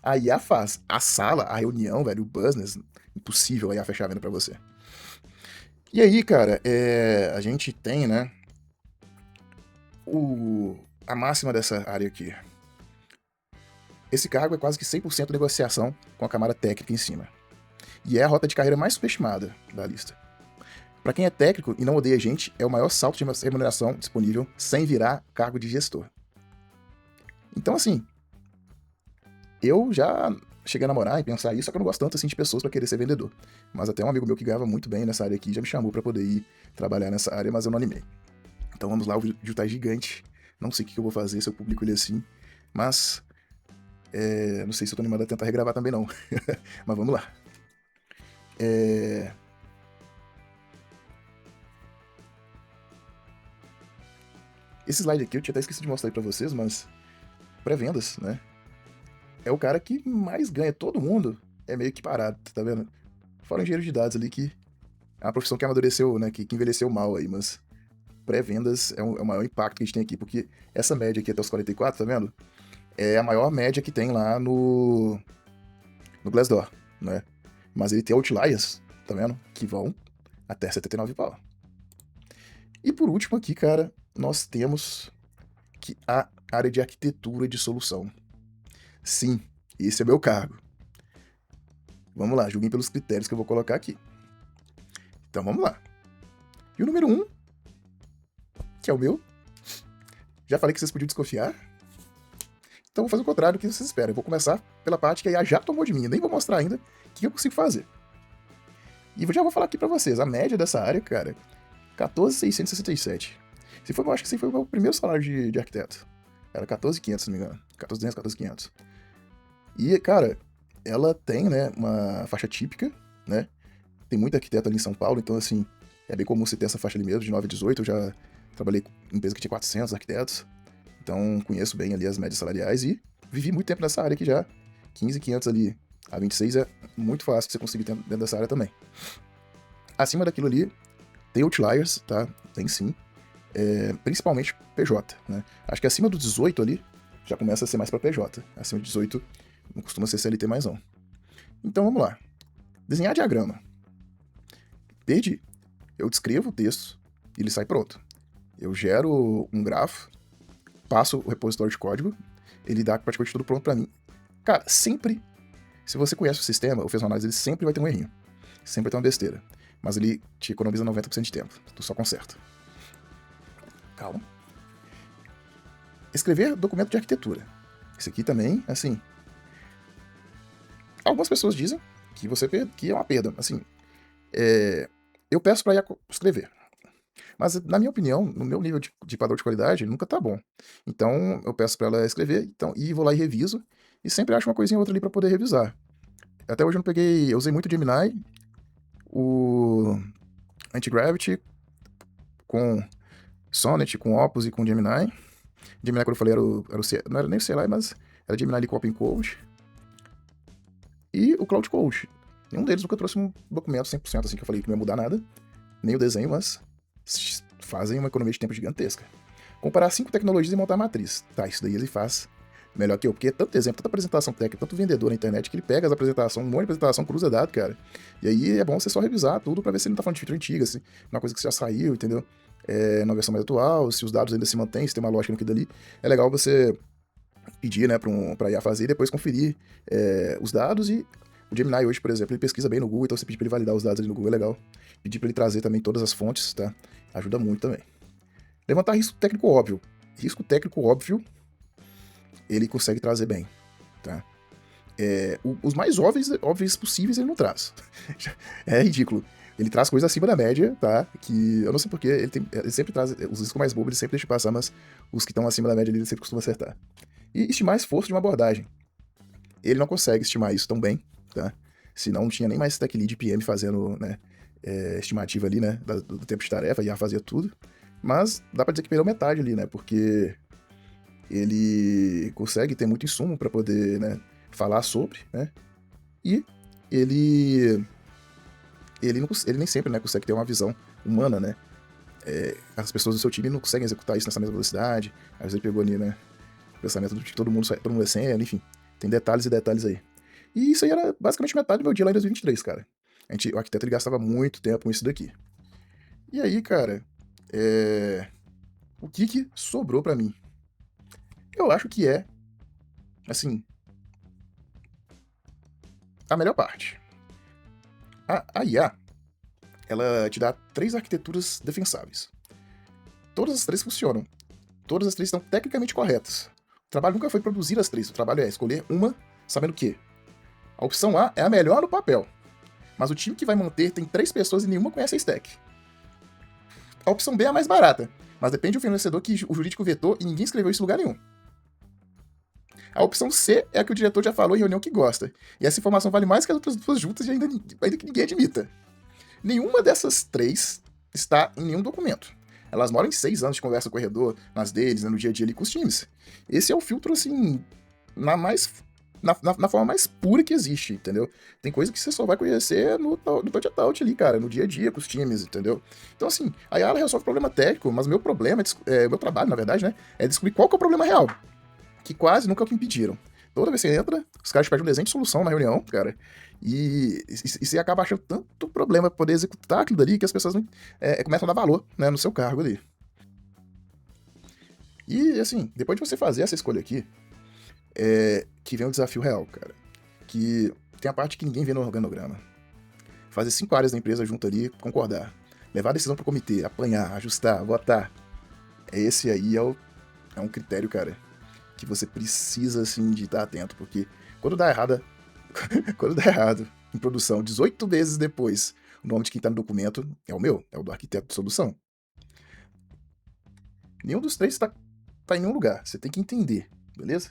a IA faz. A sala, a reunião, velho, o business, impossível a IA fechar a venda pra você. E aí, cara, a gente tem, né, a máxima dessa área aqui. Esse cargo é quase que 100% negociação com a camada técnica em cima. E é a rota de carreira mais subestimada da lista. Para quem é técnico e não odeia gente, é o maior salto de remuneração disponível sem virar cargo de gestor. Então, assim, eu já cheguei a namorar e pensar isso, só que eu não gosto tanto assim de pessoas para querer ser vendedor. Mas até um amigo meu que ganhava muito bem nessa área aqui já me chamou para poder ir trabalhar nessa área, mas eu não animei. Então vamos lá, o vídeo tá gigante. Não sei o que eu vou fazer se eu publico ele assim, mas não sei se eu tô animado a tentar regravar também não. Mas vamos lá. Esse slide aqui eu tinha até esquecido de mostrar aí pra vocês, mas pré-vendas, né? É o cara que mais ganha. Todo mundo é meio que parado, tá vendo? Fora o engenheiro de dados ali, que é uma profissão que amadureceu, né? Que envelheceu mal aí, mas pré-vendas é o maior impacto que a gente tem aqui, porque essa média aqui até os 44, tá vendo? É a maior média que tem lá no Glassdoor, né? Mas ele tem outliers, tá vendo? Que vão até 79 pau. E por último aqui, cara, nós temos que a área de arquitetura de solução. Sim, esse é meu cargo. Vamos lá, julguem pelos critérios que eu vou colocar aqui. Então vamos lá. E o número 1, que é o meu. Já falei que vocês podiam desconfiar. Então vou fazer o contrário do que vocês esperam. Eu vou começar pela parte que a IA já tomou de mim. Eu nem vou mostrar ainda o que eu consigo fazer. E já vou falar aqui pra vocês. A média dessa área, cara, 14.667. Eu acho que esse foi o meu primeiro salário de arquiteto. Era 14.500, se não me engano. 14.200, 14.500. E, cara, ela tem, né, uma faixa típica, né? Tem muito arquiteto ali em São Paulo, então, assim, é bem comum você ter essa faixa ali mesmo, de 9 a 18. Eu já trabalhei em empresa que tinha 400 arquitetos, então conheço bem ali as médias salariais e vivi muito tempo nessa área aqui já. 15.500 ali a 26 é muito fácil que você conseguir dentro dessa área também. Acima daquilo ali, tem outliers, tá? Tem sim. Principalmente PJ, né? Acho que acima do 18 ali, já começa a ser mais para PJ. Acima de 18, não costuma ser CLT mais não. Então vamos lá. Desenhar diagrama. Desde eu descrevo o texto e ele sai pronto. Eu gero um grafo, passo o repositório de código, ele dá praticamente tudo pronto para mim. Cara, sempre, se você conhece o sistema, ou fez uma análise, ele sempre vai ter um errinho. Sempre vai ter uma besteira. Mas ele te economiza 90% de tempo. Tu só conserta. Calma. Escrever documento de arquitetura. Esse aqui também, assim... Algumas pessoas dizem que é uma perda. Assim, eu peço para IA escrever. Mas, na minha opinião, no meu nível de padrão de qualidade, nunca tá bom. Então, eu peço para ela escrever, e vou lá e reviso. E sempre acho uma coisinha ou outra ali para poder revisar. Até hoje eu não peguei... Eu usei muito o Gemini, o Anti-Gravity, com Sonnet, com Opus e com Gemini. Gemini, quando eu falei, era o não era nem o CLI, mas era Gemini ali com OpenCode. E o Cloud Code. Nenhum deles nunca trouxe um documento 100% assim que eu falei que não ia mudar nada. Nem o desenho, mas fazem uma economia de tempo gigantesca. Comparar 5 tecnologias e montar a matriz. Tá, isso daí ele faz melhor que eu, porque é tanto exemplo, tanta apresentação técnica, tanto vendedor na internet, que ele pega as apresentações, um monte de apresentação, cruza dado, cara. E aí é bom você só revisar tudo pra ver se ele não tá falando de feature antiga, assim, uma coisa que já saiu, entendeu? Na versão mais atual, se os dados ainda se mantêm, se tem uma lógica no que dali. É legal você pedir, né, pra IA fazer e depois conferir os dados. E o Gemini hoje, por exemplo, ele pesquisa bem no Google, então você pedir pra ele validar os dados ali no Google é legal. Pedir pra ele trazer também todas as fontes, tá? Ajuda muito também. Levantar risco técnico óbvio. Risco técnico óbvio, ele consegue trazer bem, tá? Os mais óbvios possíveis ele não traz. É ridículo. Ele traz coisas acima da média, tá? Que eu não sei porquê, ele sempre traz. Os riscos mais bobos ele sempre deixa passar, mas os que estão acima da média ele sempre costuma acertar. E estimar esforço de uma abordagem. Ele não consegue estimar isso tão bem, tá? Senão não tinha nem mais tech lead PM fazendo, né, estimativa ali, né, do tempo de tarefa, IA fazia tudo. Mas dá pra dizer que perdeu metade ali, né? Porque ele consegue ter muito insumo para poder, né, falar sobre, né? E ele ele nem sempre, né, consegue ter uma visão humana, né? As pessoas do seu time não conseguem executar isso nessa mesma velocidade. Às vezes ele pegou ali, né, o pensamento de que todo mundo é sênior, enfim. Tem detalhes e detalhes aí. E isso aí era basicamente metade do meu dia lá em 2023, cara. O arquiteto ele gastava muito tempo com isso daqui. E aí, cara, o que sobrou pra mim? Eu acho que é, assim, a melhor parte. A IA, ela te dá 3 arquiteturas defensáveis. Todas as 3 funcionam. Todas as 3 estão tecnicamente corretas. O trabalho nunca foi produzir as 3. O trabalho é escolher uma, sabendo que a opção A é a melhor no papel, mas o time que vai manter tem 3 pessoas e nenhuma conhece a stack. A opção B é a mais barata, mas depende do fornecedor que o jurídico vetou e ninguém escreveu isso em lugar nenhum. A opção C é a que o diretor já falou em reunião que gosta, e essa informação vale mais que as outras duas juntas e ainda que ninguém admita. Nenhuma dessas 3 está em nenhum documento. Elas moram em 6 anos de conversa com o corredor, nas deles, né, no dia a dia ali com os times. Esse é o filtro, assim, na forma mais pura que existe, entendeu? Tem coisa que você só vai conhecer no touch a touch ali, cara, no dia a dia com os times, entendeu? Então, assim, a IA resolve o problema técnico, mas o meu problema, meu trabalho, na verdade, né, é descobrir qual que é o problema real, que quase nunca é o que impediram. Toda vez que você entra, os caras te pedem um desenho de solução na reunião, cara, e você acaba achando tanto problema pra poder executar aquilo dali que as pessoas começam a dar valor, né, no seu cargo ali. E, assim, depois de você fazer essa escolha aqui, que vem o desafio real, cara. Que tem a parte que ninguém vê no organograma. Fazer 5 áreas da empresa junto ali, concordar. Levar a decisão pro comitê, apanhar, ajustar, votar. Esse aí é um critério, cara, que você precisa, assim, de estar atento, porque quando dá errado, quando dá errado em produção, 18 vezes depois, o nome de quem tá no documento é o meu, é o do arquiteto de solução. Nenhum dos 3 tá em nenhum lugar. Você tem que entender, beleza?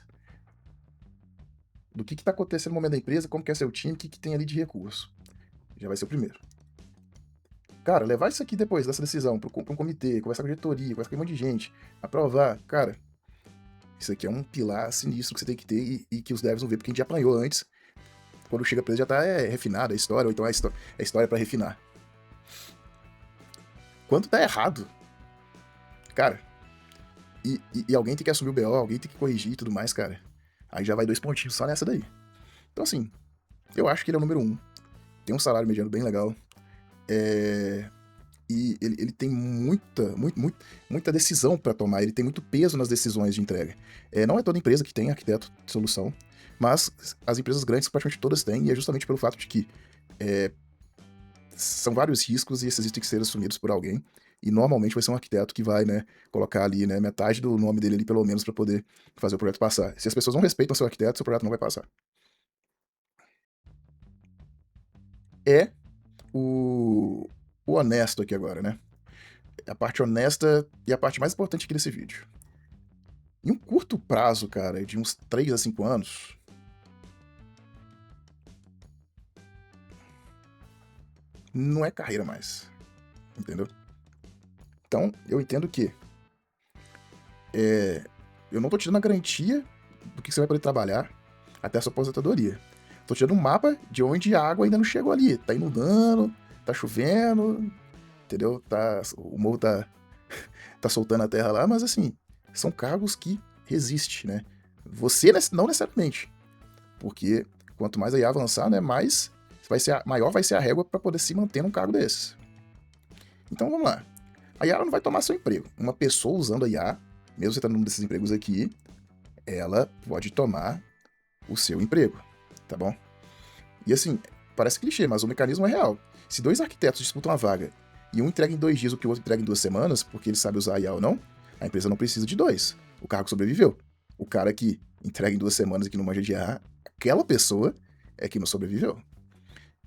Do que tá acontecendo no momento da empresa, como que é seu time, o que tem ali de recurso. Já vai ser o primeiro. Cara, levar isso aqui depois dessa decisão pra um comitê, conversar com a diretoria, conversar com um monte de gente, aprovar, cara, isso aqui é um pilar sinistro que você tem que ter e que os devs vão ver, porque a gente já apanhou antes. Quando chega pra eles já tá refinada a história, ou então é história pra refinar. Quando tá errado, cara, e alguém tem que assumir o BO, alguém tem que corrigir e tudo mais, cara, aí já vai 2 pontinhos só nessa daí. Então, assim, eu acho que ele é o número 1. Tem um salário mediano bem legal. E ele tem muita decisão para tomar, ele tem muito peso nas decisões de entrega. Não é toda empresa que tem arquiteto de solução, mas as empresas grandes praticamente todas têm, e é justamente pelo fato de que são vários riscos e esses riscos têm que ser assumidos por alguém, e normalmente vai ser um arquiteto que vai, né, colocar ali, né, metade do nome dele ali, pelo menos, para poder fazer o projeto passar. Se as pessoas não respeitam seu arquiteto, seu projeto não vai passar. É o honesto aqui agora, né? A parte honesta e a parte mais importante aqui desse vídeo. Em um curto prazo, cara, de uns 3 a 5 anos, não é carreira mais, entendeu? Então, eu entendo que eu não tô te dando a garantia do que você vai poder trabalhar até a sua aposentadoria. Tô te dando um mapa de onde a água ainda não chegou ali. Tá inundando, tá chovendo, entendeu? O morro tá soltando a terra lá, mas assim, são cargos que resistem, né? Você não necessariamente, porque quanto mais a IA avançar, né, maior vai ser a régua para poder se manter num cargo desses. Então vamos lá. A IA não vai tomar seu emprego. Uma pessoa usando a IA, mesmo você estando num desses empregos aqui, ela pode tomar o seu emprego, tá bom? E assim, parece clichê, mas o mecanismo é real. Se 2 arquitetos disputam a vaga e um entrega em 2 dias o que o outro entrega em 2 semanas, porque ele sabe usar a IA ou não, a empresa não precisa de 2. O cargo sobreviveu. O cara que entrega em 2 semanas e que não manja de IA, aquela pessoa é que não sobreviveu.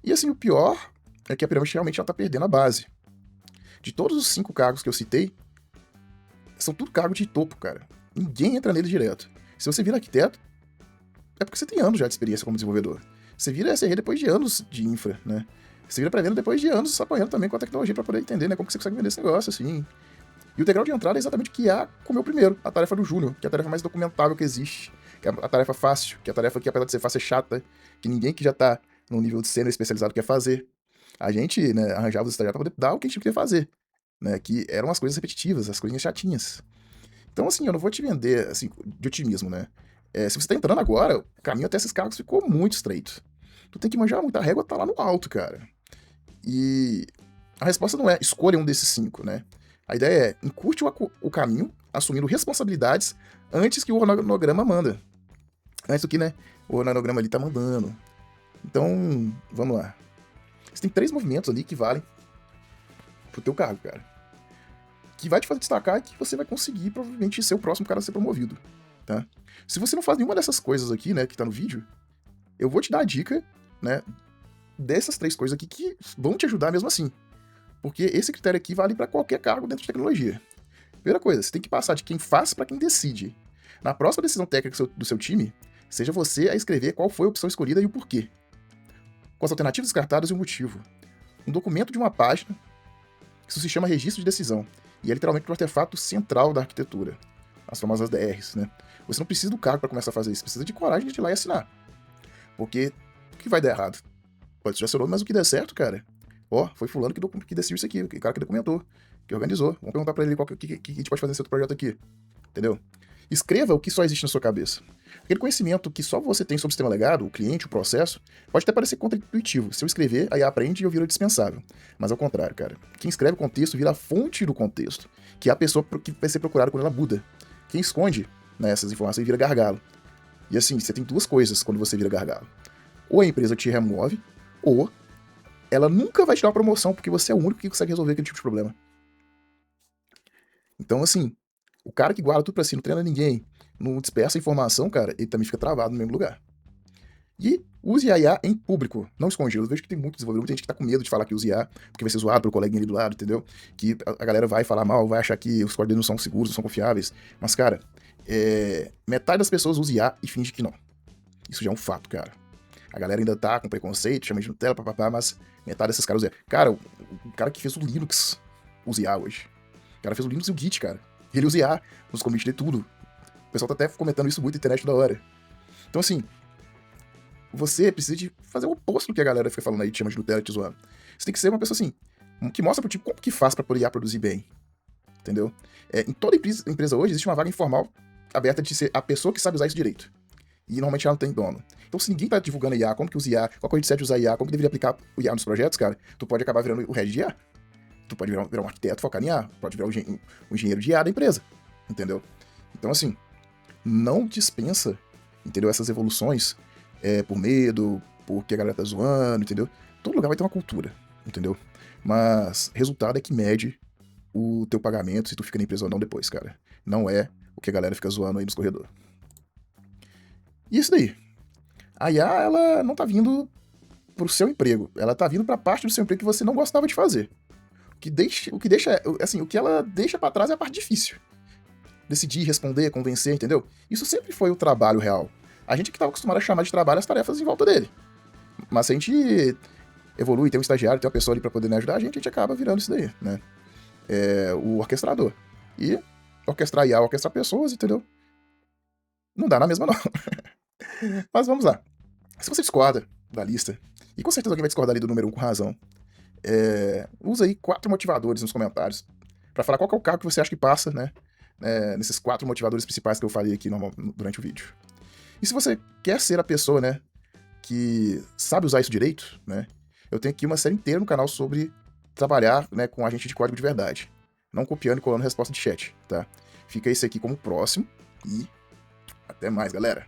E assim, o pior é que a pirâmide realmente ela tá perdendo a base. De todos os 5 cargos que eu citei, são tudo cargos de topo, cara. Ninguém entra nele direto. Se você vira arquiteto, é porque você tem anos já de experiência como desenvolvedor. Você vira SRE depois de anos de infra, né? Você vira pré-venda depois de anos apanhando também com a tecnologia para poder entender, né, como que você consegue vender esse negócio, assim. E o degrau de entrada é exatamente o que IA comeu primeiro, a tarefa do júnior, que é a tarefa mais documentável que existe, que é a tarefa fácil, que é a tarefa que, apesar de ser fácil, é chata, que ninguém que já tá no nível de sênior especializado quer fazer. A gente, né, arranjava os estagiários para poder dar o que a gente queria fazer, né, que eram as coisas repetitivas, as coisinhas chatinhas. Então, assim, eu não vou te vender, assim, de otimismo, né. Se você tá entrando agora, o caminho até esses cargos ficou muito estreito. Tu tem que manjar muito, a régua tá lá no alto, cara. E a resposta não é escolha um desses 5, né. A ideia é encurte o caminho, assumindo responsabilidades antes que o organograma manda. Antes do que, né, o organograma ali tá mandando. Então, vamos lá. Você tem 3 movimentos ali que valem pro teu cargo, cara. Que vai te fazer destacar e que você vai conseguir, provavelmente, ser o próximo cara a ser promovido, tá? Se você não faz nenhuma dessas coisas aqui, né, que tá no vídeo, eu vou te dar a dica, né, dessas 3 coisas aqui que vão te ajudar mesmo assim. Porque esse critério aqui vale para qualquer cargo dentro de tecnologia. Primeira coisa, você tem que passar de quem faz para quem decide. Na próxima decisão técnica do seu time, seja você a escrever qual foi a opção escolhida e o porquê. Com as alternativas descartadas e o motivo. Um documento de uma página, isso se chama registro de decisão, e é literalmente um artefato central da arquitetura. As famosas DRs, né? Você não precisa do cargo para começar a fazer isso, precisa de coragem de ir lá e assinar. Porque o que vai dar errado? Pode ser seu nome, mas o que der certo, cara, foi fulano que decidiu isso aqui, o cara que documentou, que organizou. Vamos perguntar pra ele o que a gente pode fazer nesse outro projeto aqui. Entendeu? Escreva o que só existe na sua cabeça. Aquele conhecimento que só você tem sobre o sistema legado, o cliente, o processo, pode até parecer contraintuitivo. Se eu escrever, aí aprende e eu viro dispensável. Mas ao contrário, cara. Quem escreve o contexto vira a fonte do contexto, que é a pessoa que vai ser procurada quando ela muda. Quem esconde, né, essas informações vira gargalo. E assim, você tem 2 coisas quando você vira gargalo. Ou a empresa te remove, ou ela nunca vai te dar uma promoção porque você é o único que consegue resolver aquele tipo de problema. Então, assim, o cara que guarda tudo pra si, não treina ninguém, não dispersa informação, cara, ele também fica travado no mesmo lugar. E use a IA em público, não escondido. Eu vejo que tem muito desenvolvedor, muita gente que tá com medo de falar que usa IA, porque vai ser zoado pelo coleguinha ali do lado, entendeu? Que a galera vai falar mal, vai achar que os códigos não são seguros, não são confiáveis. Mas, cara, metade das pessoas usa IA e finge que não. Isso já é um fato, cara. A galera ainda tá com preconceito, chama de Nutella, papapá, mas metade desses caras usa. Cara, o cara que fez o Linux usa IA hoje. O cara fez o Linux e o Git, cara. Ele usa IA nos commits de tudo. O pessoal tá até comentando isso muito na internet toda hora. Então, assim, você precisa de fazer o oposto do que a galera fica falando aí, te chama de Nutella, te zoando. Você tem que ser uma pessoa, assim, que mostra pro tipo como que faz pra poder IA produzir bem. Entendeu? Em toda empresa hoje existe uma vaga informal aberta de ser a pessoa que sabe usar isso direito. E normalmente ela não tem dono. Então, se ninguém tá divulgando IA, como que usa IA, qual que é o jeito de usar IA, como que deveria aplicar o IA nos projetos, cara, tu pode acabar virando o head de IA. Tu pode virar um arquiteto focado em IA, pode virar um engenheiro de IA da empresa, entendeu? Então, assim, não dispensa, entendeu, essas evoluções por medo, porque a galera tá zoando, entendeu? Todo lugar vai ter uma cultura, entendeu? Mas resultado é que mede o teu pagamento, se tu fica na empresa ou não depois, cara. Não é o que a galera fica zoando aí nos corredores. E isso daí. A IA, ela não tá vindo pro seu emprego. Ela tá vindo pra parte do seu emprego que você não gostava de fazer. O que ela deixa pra trás é a parte difícil. Decidir, responder, convencer, entendeu? Isso sempre foi o trabalho real. A gente que tava acostumado a chamar de trabalho as tarefas em volta dele. Mas se a gente evolui, tem um estagiário, tem uma pessoa ali pra poder ajudar a gente acaba virando isso daí, né? O orquestrador. E orquestrar IA, orquestrar pessoas, entendeu? Não dá na mesma, não. Mas vamos lá. Se você discorda da lista, e com certeza alguém vai discordar ali do número 1 com razão, usa aí 4 motivadores nos comentários pra falar qual que é o cargo que você acha que passa, né? Nesses 4 motivadores principais que eu falei aqui durante o vídeo. E se você quer ser a pessoa, né, que sabe usar isso direito, né, eu tenho aqui uma série inteira no canal sobre trabalhar, né, com agente de código de verdade. Não copiando e colando resposta de chat, tá? Fica esse aqui como próximo e até mais, galera!